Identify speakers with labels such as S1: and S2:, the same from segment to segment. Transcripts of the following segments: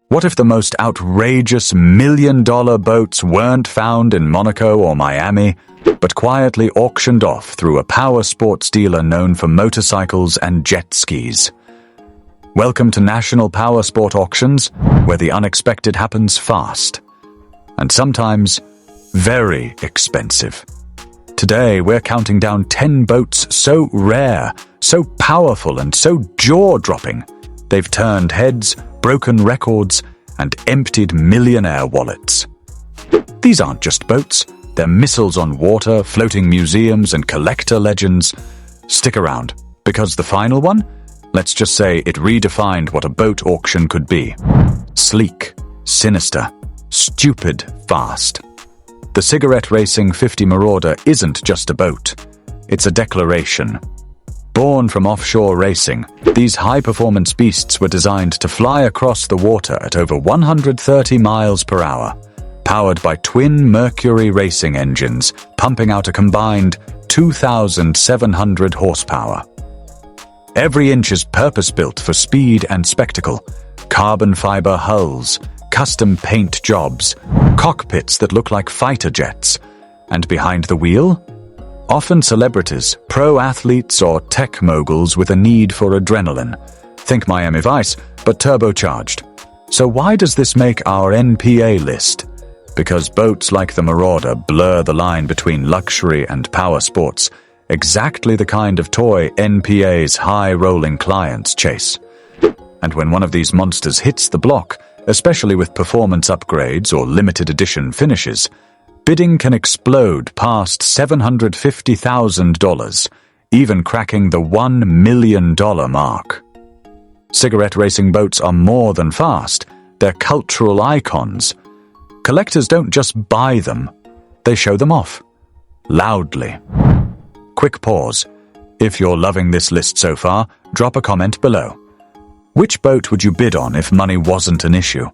S1: What if the most outrageous million-dollar boats weren't found in Monaco or Miami, but quietly auctioned off through a power sports dealer known for motorcycles and jet skis? Welcome to National Powersport Auctions, where the unexpected happens fast. And sometimes very expensive. Today, we're counting down 10 boats so rare, so powerful, and so jaw-dropping, they've turned heads, broken records, and emptied millionaire wallets. These aren't just boats, they're missiles on water, floating museums, and collector legends. Stick around, because the final one, let's just say it redefined what a boat auction could be. Sleek, sinister, stupid, fast. The cigarette racing 50 Marauder isn't just a boat, it's a declaration. Born from offshore racing, these high-performance beasts were designed to fly across the water at over 130 miles per hour, powered by twin Mercury racing engines, pumping out a combined 2,700 horsepower. Every inch is purpose-built for speed and spectacle. Carbon fiber hulls, custom paint jobs, cockpits that look like fighter jets, and behind the wheel? Often celebrities, pro athletes, or tech moguls with a need for adrenaline. Think Miami Vice, but turbocharged. So why does this make our NPA list? Because boats like the Marauder blur the line between luxury and power sports, exactly the kind of toy NPA's high-rolling clients chase. And when one of these monsters hits the block, especially with performance upgrades or limited edition finishes, bidding can explode past $750,000, even cracking the $1 million mark. Cigarette racing boats are more than fast, they're cultural icons. Collectors don't just buy them, they show them off. Loudly. Quick pause. If you're loving this list so far, drop a comment below. Which boat would you bid on if money wasn't an issue?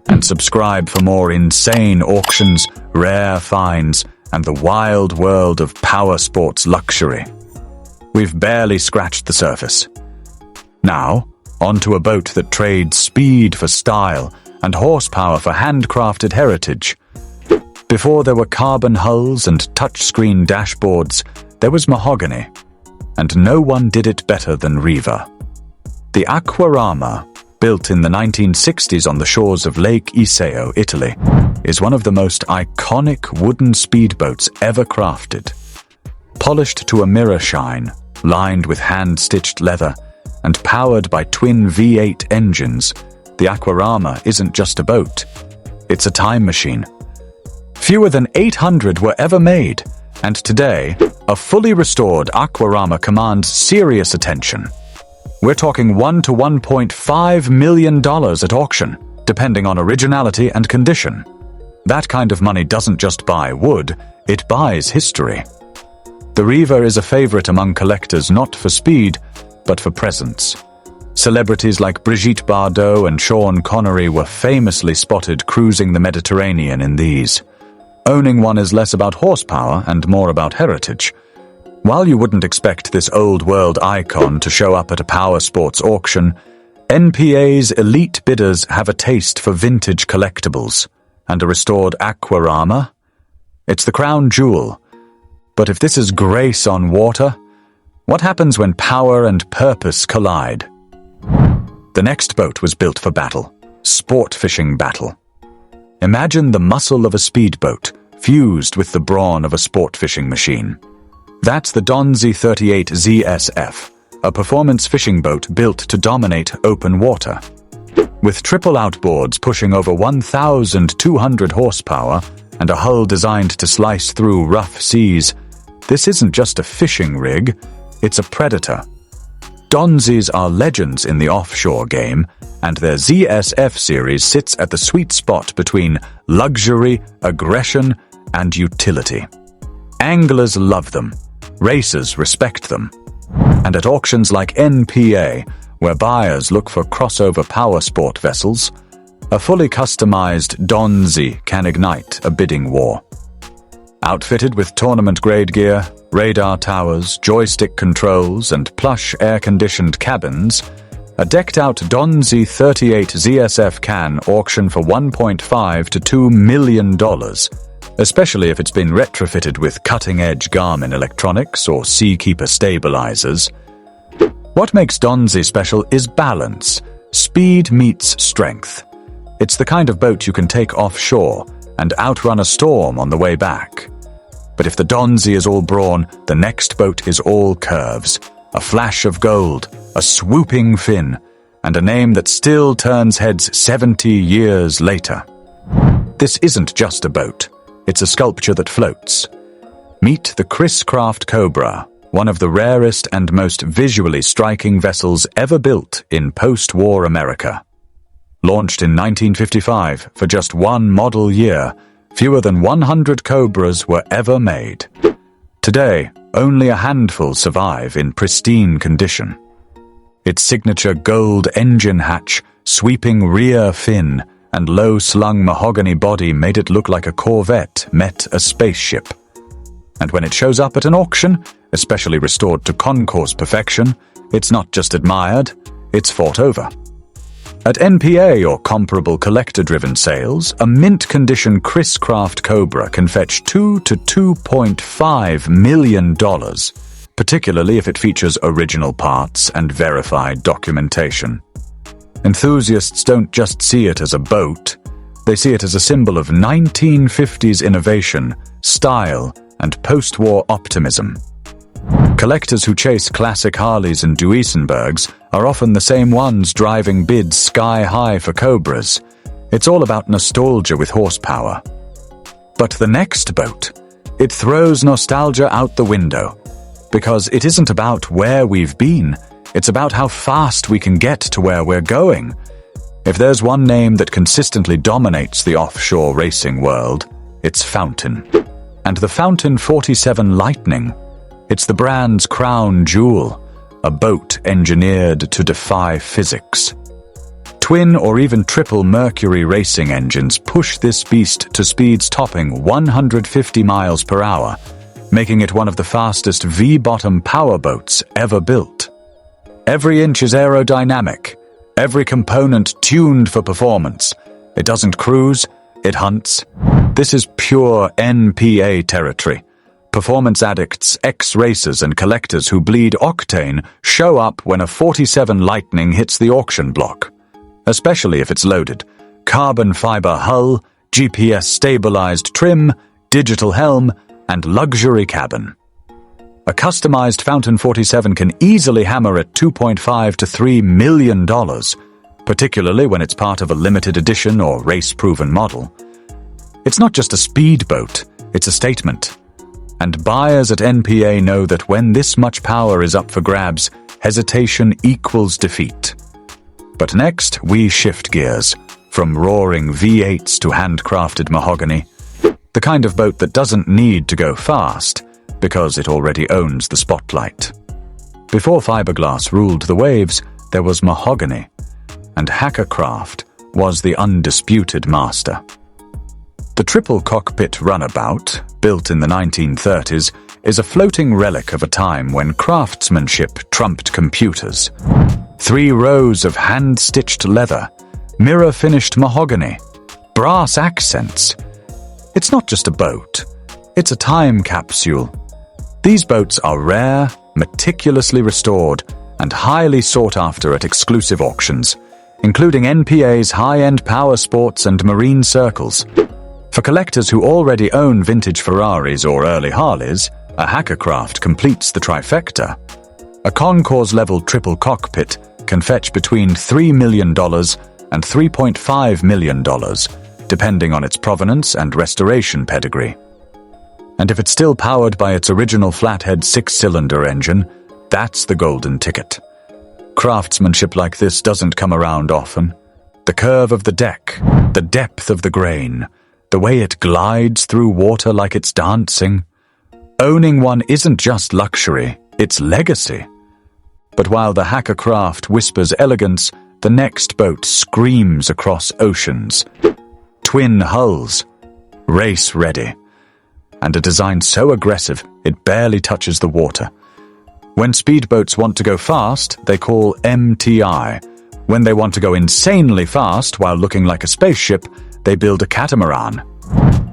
S1: And subscribe for more insane auctions, rare finds, and the wild world of power sports luxury. We've barely scratched the surface. Now, onto a boat that trades speed for style and horsepower for handcrafted heritage. Before there were carbon hulls and touchscreen dashboards, there was mahogany, and no one did it better than Riva. The Aquarama, built in the 1960s on the shores of Lake Iseo, Italy, is one of the most iconic wooden speedboats ever crafted. Polished to a mirror shine, lined with hand-stitched leather, and powered by twin V8 engines, the Aquarama isn't just a boat, it's a time machine. Fewer than 800 were ever made, and today, a fully restored Aquarama commands serious attention. We're talking $1 to $1.5 million at auction, depending on originality and condition. That kind of money doesn't just buy wood, it buys history. The Riva is a favorite among collectors not for speed, but for presence. Celebrities like Brigitte Bardot and Sean Connery were famously spotted cruising the Mediterranean in these. Owning one is less about horsepower and more about heritage. While you wouldn't expect this old-world icon to show up at a power sports auction, NPA's elite bidders have a taste for vintage collectibles, and a restored Aquarama? It's the crown jewel. But if this is grace on water, what happens when power and purpose collide? The next boat was built for battle, sport fishing battle. Imagine the muscle of a speedboat fused with the brawn of a sport fishing machine. That's the Donszi 38 ZSF, a performance fishing boat built to dominate open water. With triple outboards pushing over 1,200 horsepower and a hull designed to slice through rough seas, this isn't just a fishing rig, it's a predator. Donzis are legends in the offshore game, and their ZSF series sits at the sweet spot between luxury, aggression, and utility. Anglers love them. Racers respect them. And at auctions like NPA, where buyers look for crossover powersport vessels, a fully customized Donszi can ignite a bidding war. Outfitted with tournament-grade gear, radar towers, joystick controls, and plush air-conditioned cabins, A decked-out Donszi 38 ZSF can auction for $1.5 to $2 million, especially if it's been retrofitted with cutting-edge Garmin electronics or Seakeeper stabilizers. What makes Donszi special is balance. Speed meets strength. It's the kind of boat you can take offshore and outrun a storm on the way back. But if the Donszi is all brawn, the next boat is all curves. A flash of gold, a swooping fin, and a name that still turns heads 70 years later. This isn't just a boat. It's a sculpture that floats. Meet the Chris Craft Cobra, one of the rarest and most visually striking vessels ever built in post-war America. Launched in 1955 for just one model year, fewer than 100 Cobras were ever made. Today, only a handful survive in pristine condition. Its signature gold engine hatch, sweeping rear fin, and low-slung mahogany body made it look like a Corvette met a spaceship. And when it shows up at an auction, especially restored to concourse perfection, it's not just admired, it's fought over. At NPA or comparable collector-driven sales, a mint-condition Chris Craft Cobra can fetch $2 to $2.5 million, particularly if it features original parts and verified documentation. Enthusiasts don't just see it as a boat, they see it as a symbol of 1950s innovation, style, and post-war optimism. Collectors who chase classic Harleys and Duesenbergs are often the same ones driving bids sky-high for Cobras. It's all about nostalgia with horsepower. But the next boat, it throws nostalgia out the window, because it isn't about where we've been, it's about how fast we can get to where we're going. If there's one name that consistently dominates the offshore racing world, it's Fountain. And the Fountain 47 Lightning. It's the brand's crown jewel, a boat engineered to defy physics. Twin or even triple Mercury racing engines push this beast to speeds topping 150 miles per hour, making it one of the fastest V-bottom powerboats ever built. Every inch is aerodynamic, every component tuned for performance. It doesn't cruise, it hunts. This is pure NPA territory. Performance addicts, ex-racers and collectors who bleed octane show up when a 47 Lightning hits the auction block. Especially if it's loaded. Carbon fiber hull, GPS-stabilized trim, digital helm, and luxury cabin. A customized Fountain 47 can easily hammer at $2.5 to $3 million, particularly when it's part of a limited edition or race-proven model. It's not just a speedboat, it's a statement. And buyers at NPA know that when this much power is up for grabs, hesitation equals defeat. But next, we shift gears, from roaring V8s to handcrafted mahogany, the kind of boat that doesn't need to go fast, because it already owns the spotlight. Before fiberglass ruled the waves, there was mahogany, and Hackercraft was the undisputed master. The triple cockpit runabout, built in the 1930s, is a floating relic of a time when craftsmanship trumped computers. 3 rows of hand-stitched leather, mirror-finished mahogany, brass accents. It's not just a boat, it's a time capsule. These boats are rare, meticulously restored, and highly sought after at exclusive auctions, including NPA's high-end power sports and marine circles. For collectors who already own vintage Ferraris or early Harleys, a Hackercraft completes the trifecta. A concourse-level triple cockpit can fetch between $3 million and $3.5 million, depending on its provenance and restoration pedigree. And if it's still powered by its original flathead 6-cylinder engine, that's the golden ticket. Craftsmanship like this doesn't come around often. The curve of the deck, the depth of the grain, the way it glides through water like it's dancing. Owning one isn't just luxury, it's legacy. But while the Hackercraft whispers elegance, the next boat screams across oceans. Twin hulls, race-ready, and a design so aggressive it barely touches the water. When speedboats want to go fast, they call MTI. When they want to go insanely fast while looking like a spaceship, they build a catamaran.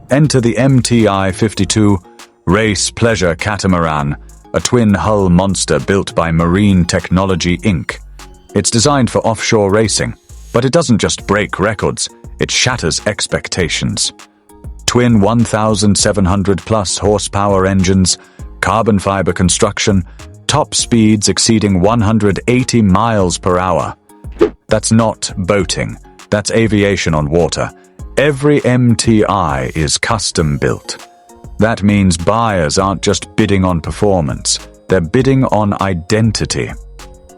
S1: Enter the MTI 52 Race Pleasure Catamaran, a twin-hull monster built by Marine Technology Inc. It's designed for offshore racing, but it doesn't just break records, it shatters expectations. Twin 1,700-plus horsepower engines, carbon fiber construction, top speeds exceeding 180 miles per hour. That's not boating, that's aviation on water. Every MTI is custom-built. That means buyers aren't just bidding on performance, they're bidding on identity.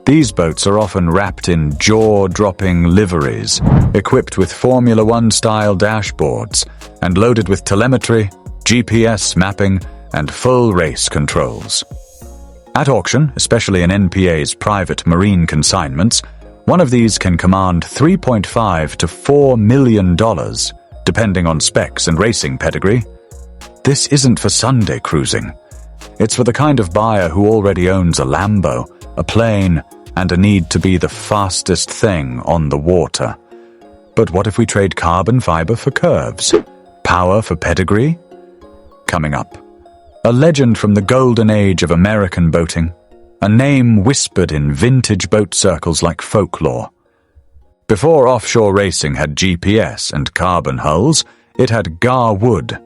S1: These boats are often wrapped in jaw-dropping liveries, equipped with Formula One-style dashboards, and loaded with telemetry, GPS mapping, and full race controls. At auction, especially in NPA's private marine consignments, one of these can command $3.5 to $4 million, depending on specs and racing pedigree. This isn't for Sunday cruising. It's for the kind of buyer who already owns a Lambo, a plane, and a need to be the fastest thing on the water. But what if we trade carbon fiber for curves? Power for pedigree? Coming up, a legend from the golden age of American boating, a name whispered in vintage boat circles like folklore. Before offshore racing had GPS and carbon hulls, it had Garwood.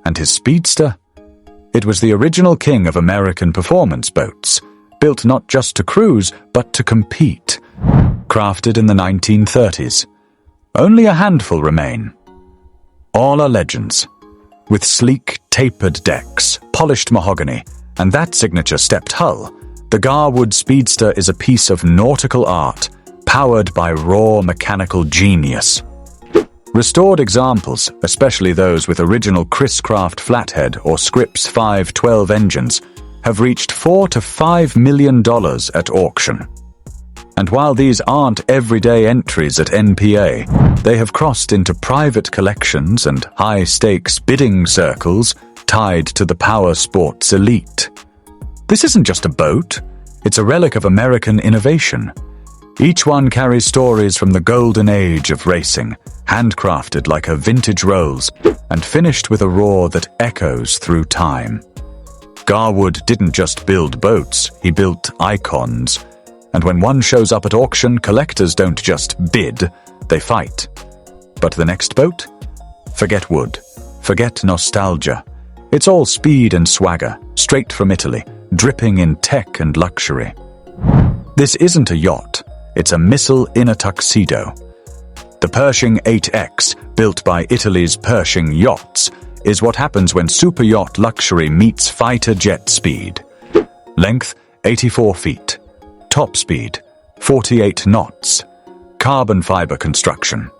S1: And his speedster? It was the original king of American performance boats, built not just to cruise, but to compete. Crafted in the 1930s. Only a handful remain. All are legends, with sleek, tapered decks, polished mahogany, and that signature stepped hull. The Garwood Speedster is a piece of nautical art, powered by raw mechanical genius. Restored examples, especially those with original Chris Craft flathead or Scripps 512 engines, have reached $4 to $5 million at auction. And while these aren't everyday entries at NPA, they have crossed into private collections and high-stakes bidding circles tied to the power sports elite. This isn't just a boat, it's a relic of American innovation. Each one carries stories from the golden age of racing, handcrafted like a vintage Rolls, and finished with a roar that echoes through time. Garwood didn't just build boats, he built icons. And when one shows up at auction, collectors don't just bid, they fight. But the next boat? Forget wood, forget nostalgia. It's all speed and swagger, straight from Italy, dripping in tech and luxury. This isn't a yacht, it's a missile in a tuxedo. The Persing 8X, built by Italy's Persing Yachts, is what happens when super yacht luxury meets fighter jet speed. Length, 84 feet. Top speed, 48 knots. Carbon fiber construction.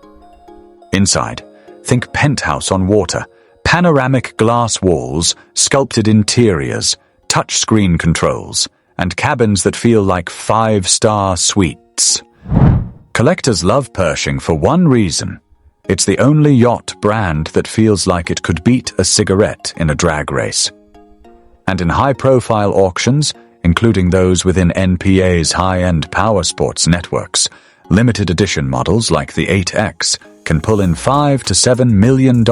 S1: Inside, think penthouse on water, panoramic glass walls, sculpted interiors, touchscreen controls, and cabins that feel like five-star suites. Collectors love Persing for one reason. It's the only yacht brand that feels like it could beat a cigarette in a drag race. And in high-profile auctions, including those within NPA's high-end powersports networks, limited edition models like the 8X can pull in $5 to $7 million,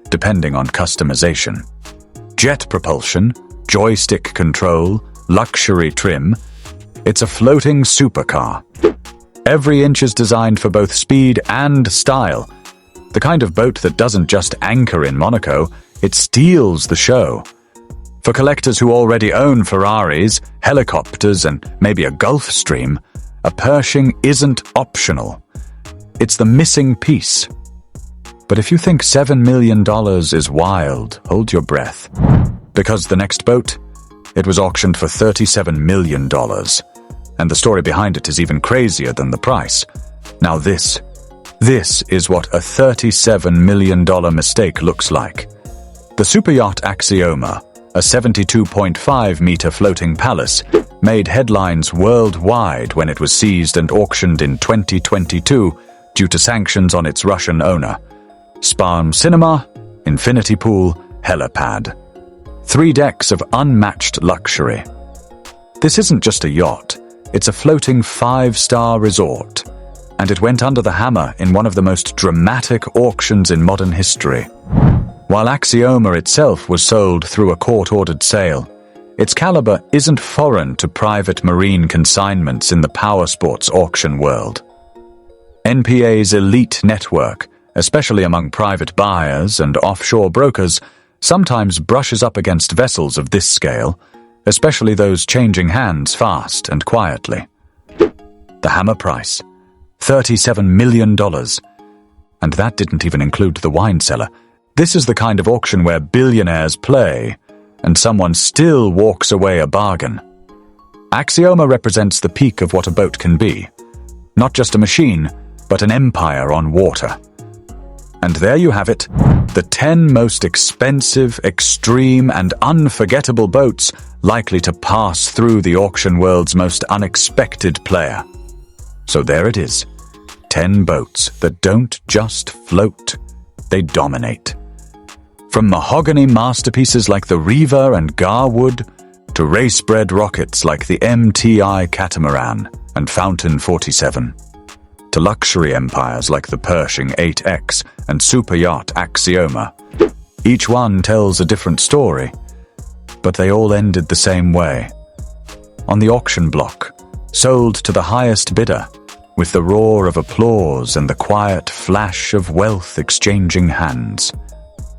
S1: depending on customization. Jet propulsion, joystick control, luxury trim. It's a floating supercar. Every inch is designed for both speed and style. The kind of boat that doesn't just anchor in Monaco, it steals the show. For collectors who already own Ferraris, helicopters, and maybe a Gulfstream, a Persing isn't optional. It's the missing piece. But if you think $7 million is wild, hold your breath. Because the next boat, it was auctioned for $37 million. And the story behind it is even crazier than the price. Now this is what a $37 million mistake looks like. The superyacht Axioma, a 72.5-meter floating palace, made headlines worldwide when it was seized and auctioned in 2022 due to sanctions on its Russian owner. Spa Cinema, infinity pool, helipad. 3 decks of unmatched luxury. This isn't just a yacht, it's a floating 5-star resort, and it went under the hammer in one of the most dramatic auctions in modern history. While Axioma itself was sold through a court-ordered sale, its caliber isn't foreign to private marine consignments in the powersports auction world. NPA's elite network, especially among private buyers and offshore brokers, sometimes brushes up against vessels of this scale, especially those changing hands fast and quietly. The hammer price, $37 million. And that didn't even include the wine cellar. This is the kind of auction where billionaires play, and someone still walks away a bargain. Axioma represents the peak of what a boat can be. Not just a machine, but an empire on water. And there you have it, the 10 most expensive, extreme, and unforgettable boats likely to pass through the auction world's most unexpected player. So there it is, 10 boats that don't just float, they dominate. From mahogany masterpieces like the Riva and Garwood, to race-bred rockets like the MTI Catamaran and Fountain 47, to luxury empires like the Persing 8X and super yacht Axioma. Each one tells a different story, but they all ended the same way. On the auction block, sold to the highest bidder, with the roar of applause and the quiet flash of wealth exchanging hands.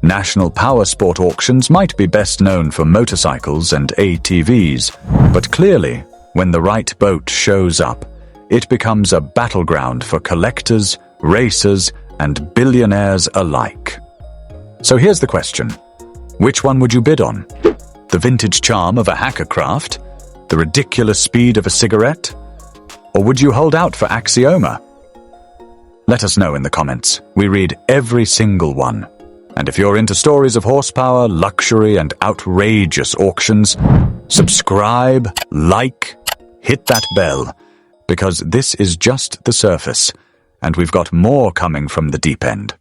S1: National Powersport Auctions might be best known for motorcycles and ATVs, but clearly, when the right boat shows up, it becomes a battleground for collectors, racers, and billionaires alike. So here's the question. Which one would you bid on? The vintage charm of a hacker craft? The ridiculous speed of a cigarette? Or would you hold out for Axioma? Let us know in the comments. We read every single one. And if you're into stories of horsepower, luxury, and outrageous auctions, subscribe, like, hit that bell, because this is just the surface, and we've got more coming from the deep end.